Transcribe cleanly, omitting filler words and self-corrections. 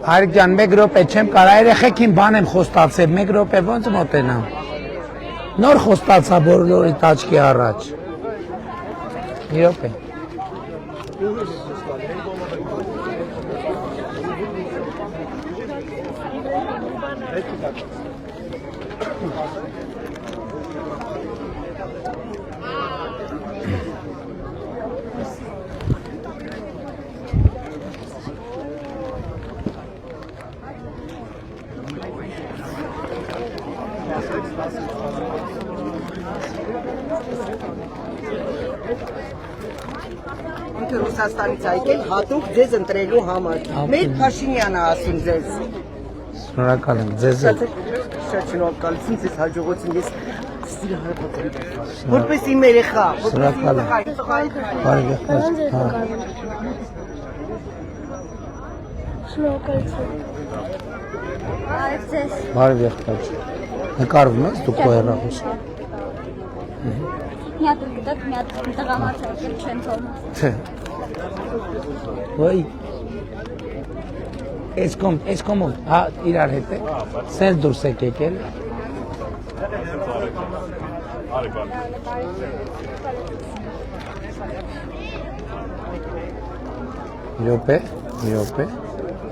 Հայրիկ ջան, 1 րոպե չեմ կարա երեխեքին բան եմ խոստացել, 1 րոպե ոնց մոտենամ։ Նոր խոստացա բոլորի տաճկի առաջ։ 1 րոպե։ Ռուսաստանից եկել հատուկ ձեզ ընտրելու համար։ Մեր Փաշինյանը ասում ձեզ։ Շնորհակալ եմ ձեզ։ Շատ շնորհակալություն ձեզ հաջողություն ես ստիլը հարաբերել։ Որպես իմ երեխա, Շնորհակալ եմ։ Բարի եղբայր։ Շնորհակալություն։ Բարև ձեզ։ Բարի եղբայր։ Նկարվում ես դուք քո հեռախոս։ Մի հատ գտակ, մի հատ տղամարդ եկել չեն թողնում։ Չէ։ Ոյ։ Էս կոմոն, հա, իրար հետ է։ Սենց դուրս եք եկել։ Րոպե։